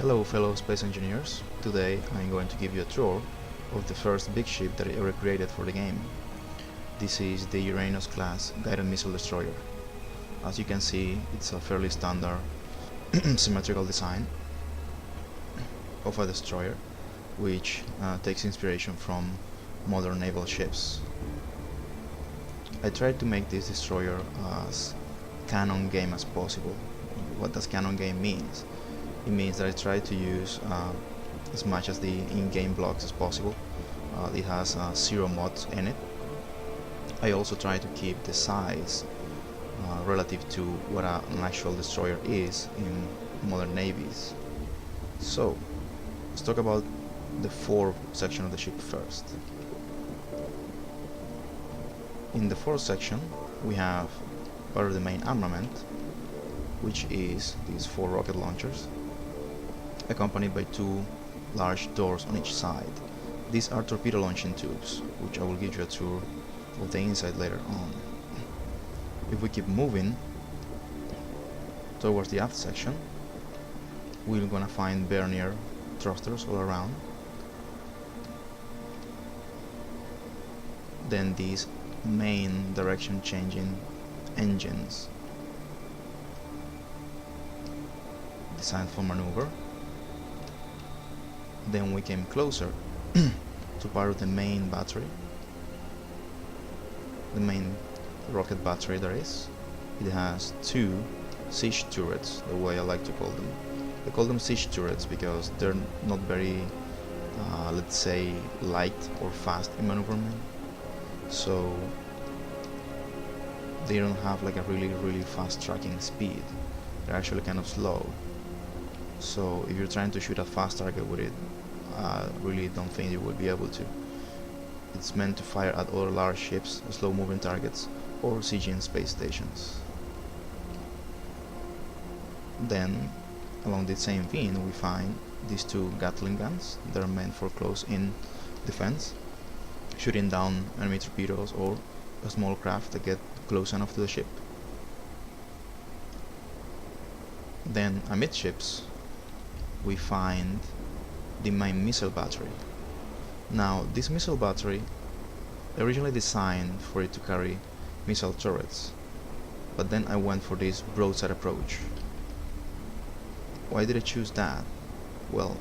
Hello fellow space engineers, today I'm going to give you a tour of the first big ship that I ever created for the game. This is the Uranus class guided missile destroyer. As you can see, it's a fairly standard symmetrical design of a destroyer which takes inspiration from modern naval ships. I tried to make this destroyer as canon game as possible. What does canon game means? It means that I try to use as much as the in-game blocks as possible. It has 0 mods in it. I also try to keep the size relative to what an actual destroyer is in modern navies. So, let's talk about the fore section of the ship first. In the fore section, we have part of the main armament, which is these 4 rocket launchers, accompanied by 2 large doors on each side. These are torpedo launching tubes, which I will give you a tour of the inside later on. If we keep moving towards the aft section, we're gonna find vernier thrusters all around. Then these main direction changing engines designed for maneuver. Then we came closer to part of the main battery, the main rocket battery there is. It has 2 siege turrets, the way I like to call them. I call them siege turrets because they're not very, let's say, light or fast in maneuverment. So they don't have like a really fast tracking speed. They're actually kind of slow. So if you're trying to shoot a fast target with it, I really don't think you will be able to. It's meant to fire at other large ships, slow moving targets, or sieging space stations. Then, along the same vein, we find these 2 Gatling guns. They're meant for close-in defense, shooting down enemy torpedoes or a small craft that get close enough to the ship. Then, amidships, we find the main missile battery. Now, this missile battery originally designed for it to carry missile turrets, but then I went for this broadside approach. Why did I choose that? Well,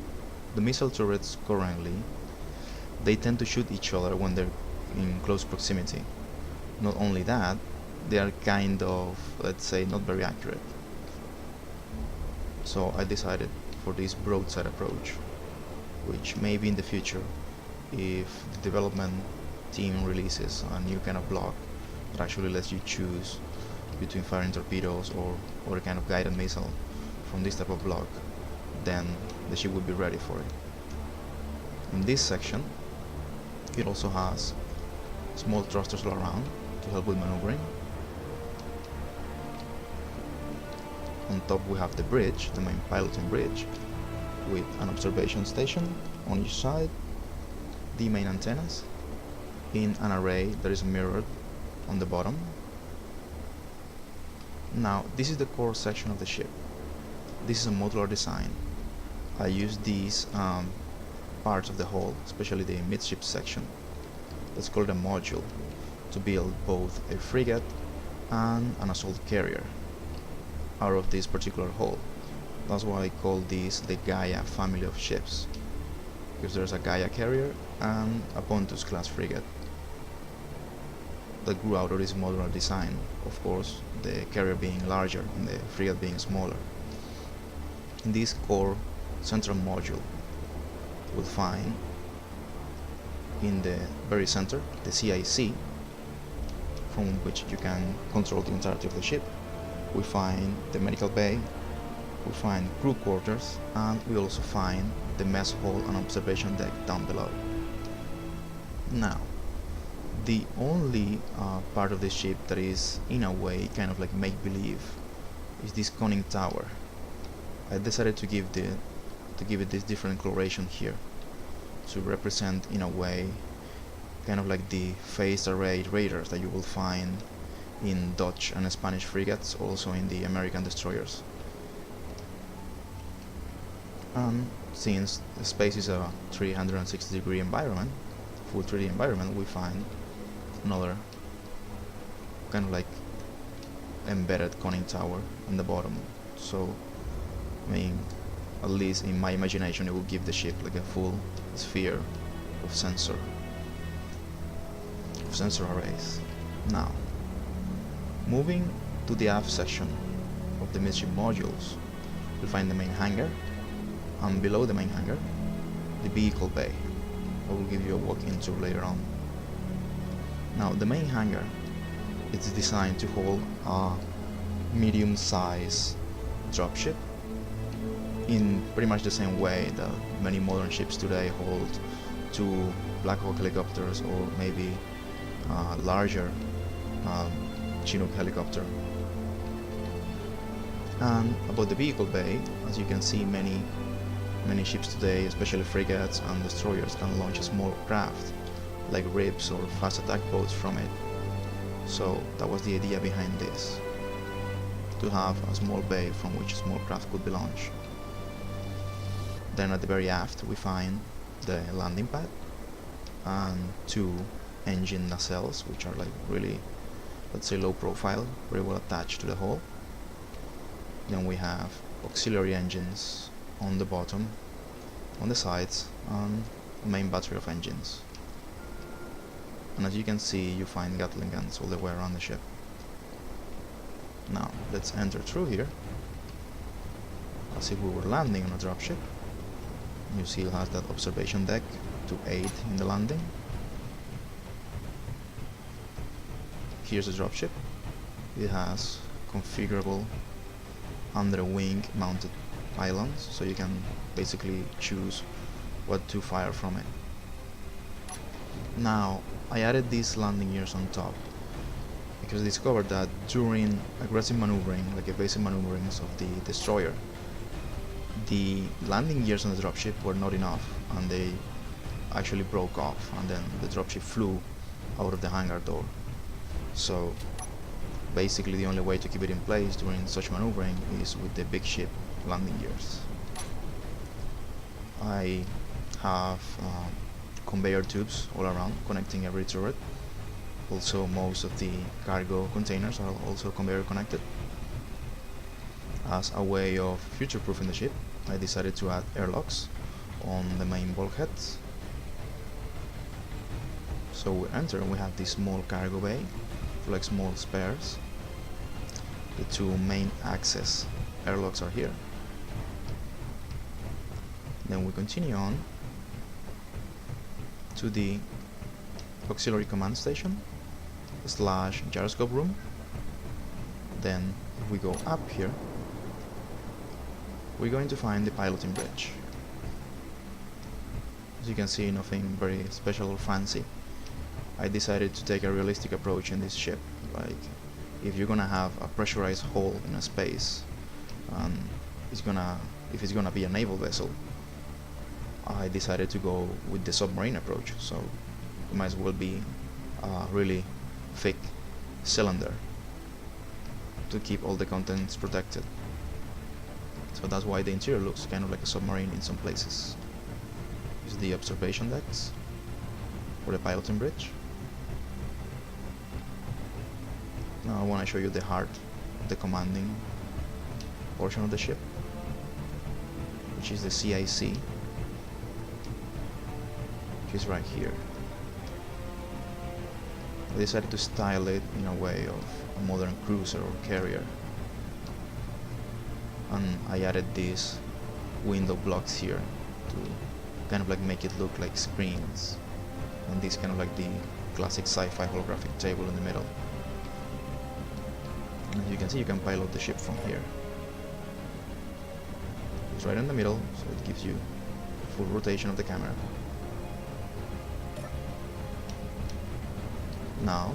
the missile turrets currently, they tend to shoot each other when they're in close proximity. Not only that, they are kind of, let's say, not very accurate. So I decided for this broadside approach, which maybe in the future, if the development team releases a new kind of block that actually lets you choose between firing torpedoes or a kind of guided missile from this type of block, then the ship will be ready for it. In this section, it also has small thrusters all around to help with maneuvering. On top we have the bridge, the main piloting bridge, with an observation station on each side, the main antennas, in an array that is mirrored on the bottom. Now, this is the core section of the ship. This is a modular design. I use these parts of the hull, especially the midship section, let's call it a module, to build both a frigate and an assault carrier out of this particular hull. That's why I call these the Gaia family of ships, because there's a Gaia carrier and a Pontus class frigate that grew out of this modular design, of course the carrier being larger and the frigate being smaller. In this core central module, we'll find in the very center the CIC, from which you can control the entirety of the ship. We find the medical bay, we find crew quarters, and we also find the mess hall and observation deck down below. Now, the only part of the ship that is in a way kind of like make-believe is this conning tower. I decided to give it this different coloration here to represent in a way kind of like the phased array radars that you will find in Dutch and Spanish frigates, also in the American destroyers. And since the space is a 360-degree environment, full 3D environment, we find another kind of like embedded conning tower on the bottom. So, I mean, at least in my imagination, it will give the ship like a full sphere of sensor arrays. Now, moving to the aft section of the midship modules, we'll find the main hangar, and below the main hangar, the vehicle bay. I will give you a walk-in tour later on. Now, the main hangar is designed to hold a medium-sized dropship in pretty much the same way that many modern ships today hold two Black Hawk helicopters, or maybe larger Chinook helicopter. And about the vehicle bay, as you can see, many ships today, especially frigates and destroyers, can launch a small craft like ribs or fast attack boats from it. So that was the idea behind this, to have a small bay from which a small craft could be launched. Then at the very aft we find the landing pad and two engine nacelles, which are like really, let's say, low profile, very well attached to the hull. Then we have auxiliary engines on the bottom, on the sides, and a main battery of engines. And as you can see, you find Gatling guns all the way around the ship. Now let's enter through here as if we were landing on a dropship. You see it has that observation deck to aid in the landing. Here's the dropship. It has configurable under wing mounted pylons, so you can basically choose what to fire from it. Now, I added these landing gears on top because I discovered that during aggressive maneuvering, like evasive maneuverings of the destroyer, the landing gears on the dropship were not enough, and they actually broke off, and then the dropship flew out of the hangar door. So basically the only way to keep it in place during such maneuvering is with the big ship landing gears. I have conveyor tubes all around connecting every turret. Also, most of the cargo containers are also conveyor connected. As a way of future-proofing the ship, I decided to add airlocks on the main bulkheads. So we enter and we have this small cargo bay for like small spares. The two main access airlocks are here. Then we continue on to the auxiliary command station / gyroscope room. Then if we go up here, we're going to find the piloting bridge. As you can see, nothing very special or fancy. I decided to take a realistic approach in this ship. Like, if you're gonna have a pressurized hull in a space, and if it's gonna be a naval vessel, I decided to go with the submarine approach. So it might as well be a really thick cylinder to keep all the contents protected. So that's why the interior looks kind of like a submarine in some places. This is the observation decks for the piloting bridge. Now I want to show you the heart of the commanding portion of the ship, which is the CIC, which is right here. I decided to style it in a way of a modern cruiser or carrier, and I added these window blocks here to kind of like make it look like screens, and this kind of like the classic sci-fi holographic table in the middle. And as you can see, you can pilot the ship from here. It's right in the middle, so it gives you full rotation of the camera. Now,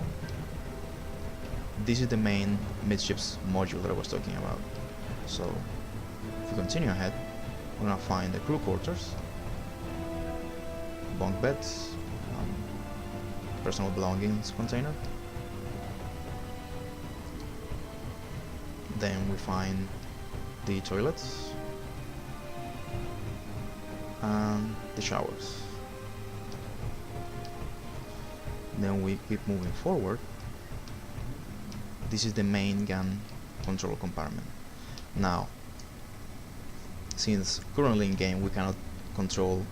this is the main midships module that I was talking about. So, if we continue ahead, we're gonna find the crew quarters, bunk beds, personal belongings container. Then we find the toilets, and the showers. Then we keep moving forward. This is the main gun control compartment. Now, since currently in game we cannot control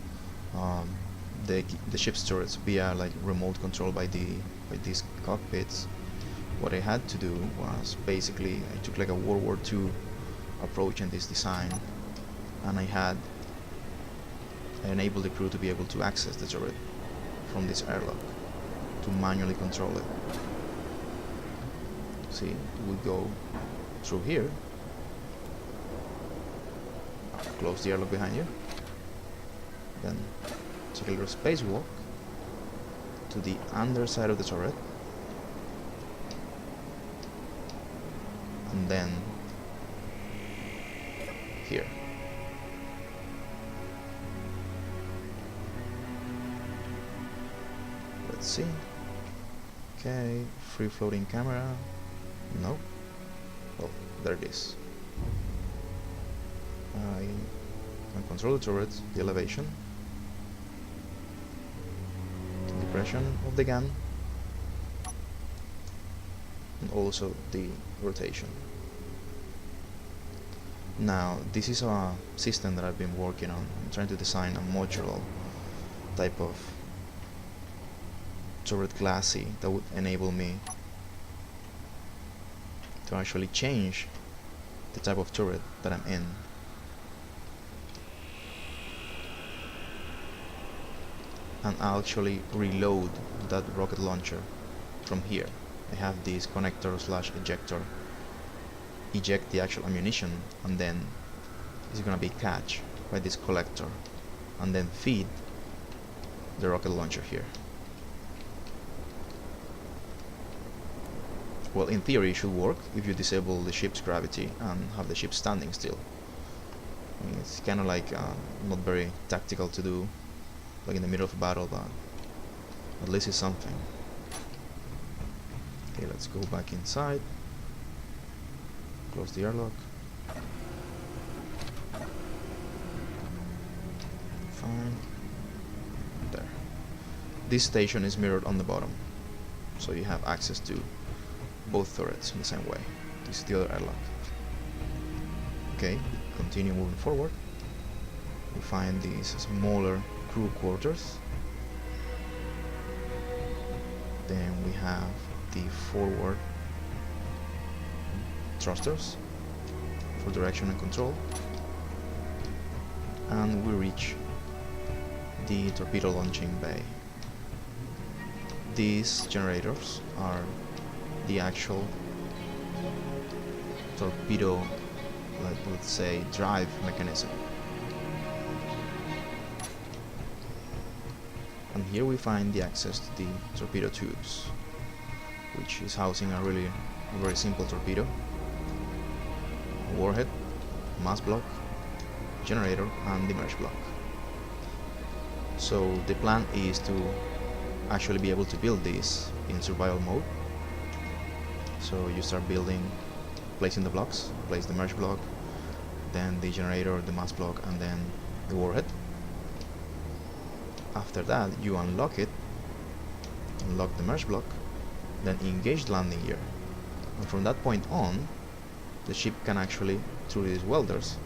the ship's turrets via like remote control by these cockpits, what I had to do was basically I took like a World War II approach in this design, and I enabled the crew to be able to access the turret from this airlock to manually control it. See, we go through here, close the airlock behind you, then take a little spacewalk to the underside of the turret, and then here. Let's see. Okay, free floating camera. No. Oh, there it is. I can control the turret, the elevation, the depression of the gun, and also the rotation. Now, this is a system that I've been working on. I'm trying to design a modular type of turret glacis that would enable me to actually change the type of turret that I'm in. And I'll actually reload that rocket launcher from here. I have this connector slash ejector, eject the actual ammunition, and then it's gonna be catch by this collector and then feed the rocket launcher here. Well, in theory it should work if you disable the ship's gravity and have the ship standing still. I mean, it's kinda like not very tactical to do, like in the middle of a battle, but at least it's something. Okay, let's go back inside. Close the airlock. Fine. There. This station is mirrored on the bottom, so you have access to both turrets in the same way. This is the other airlock. Okay, continue moving forward. We find these smaller crew quarters. Then we have the forward thrusters for direction and control, and we reach the torpedo launching bay. These generators are the actual torpedo, like let's say, drive mechanism. And here we find the access to the torpedo tubes, which is housing a very simple torpedo, a warhead, mast block, generator, and the merge block. So the plan is to actually be able to build this in survival mode. So you start building, placing the blocks, place the merge block, then the generator, the mast block, and then the warhead. After that, you unlock it, unlock the merge block, then engage the landing gear. And from that point on, the ship can actually, through these welders,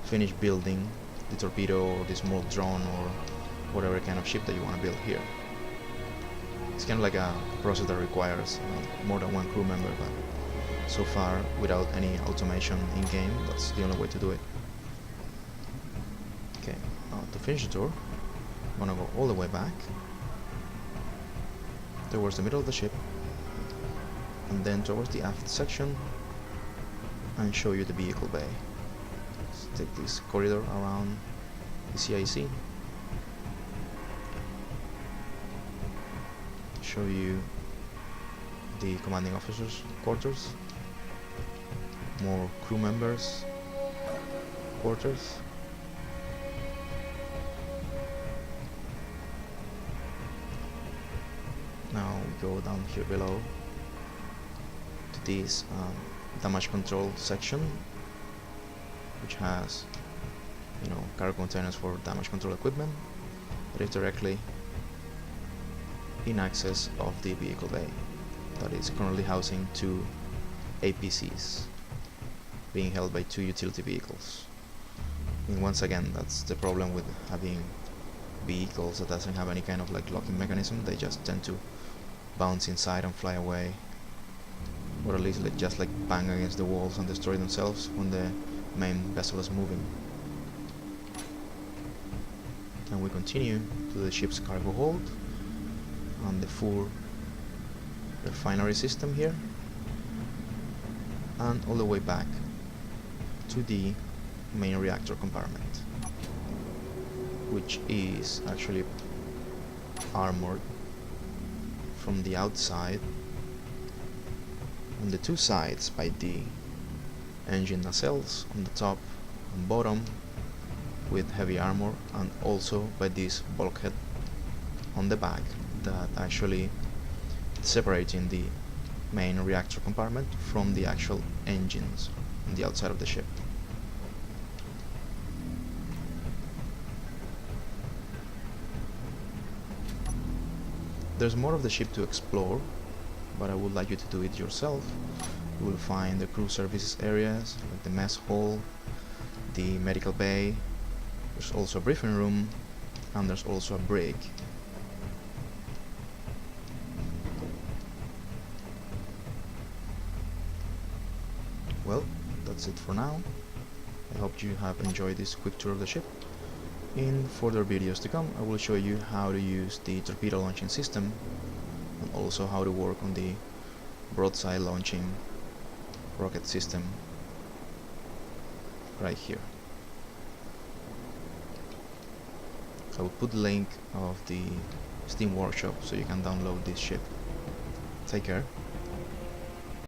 finish building the torpedo or the small drone or whatever kind of ship that you want to build here. It's kind of like a process that requires more than one crew member, but so far, without any automation in-game, that's the only way to do it. Okay, to finish the tour, I'm gonna go all the way back towards the middle of the ship, and then towards the aft section, and show you the vehicle bay. Let's take this corridor around the CIC. Show you the commanding officers' quarters, more crew members' quarters. Now we go down here below to this damage control section, which has, you know, cargo containers for damage control equipment that is directly in access of the vehicle bay that is currently housing two APCs being held by two utility vehicles. And once again, that's the problem with having vehicles that doesn't have any kind of like locking mechanism. They just tend to bounce inside and fly away, or at least just like bang against the walls and destroy themselves when the main vessel is moving. And we continue to the ship's cargo hold and the full refinery system here, and all the way back to the main reactor compartment, which is actually armored from the outside on the two sides by the engine nacelles on the top and bottom with heavy armor, and also by this bulkhead on the back that actually separating the main reactor compartment from the actual engines on the outside of the ship. There's more of the ship to explore, but I would like you to do it yourself. You will find the crew services areas, like the mess hall, the medical bay, there's also a briefing room, and there's also a brig. Well, that's it for now. I hope you have enjoyed this quick tour of the ship. In further videos to come, I will show you how to use the torpedo launching system and also how to work on the broadside launching rocket system right here. I will put the link of the Steam Workshop so you can download this ship. Take care.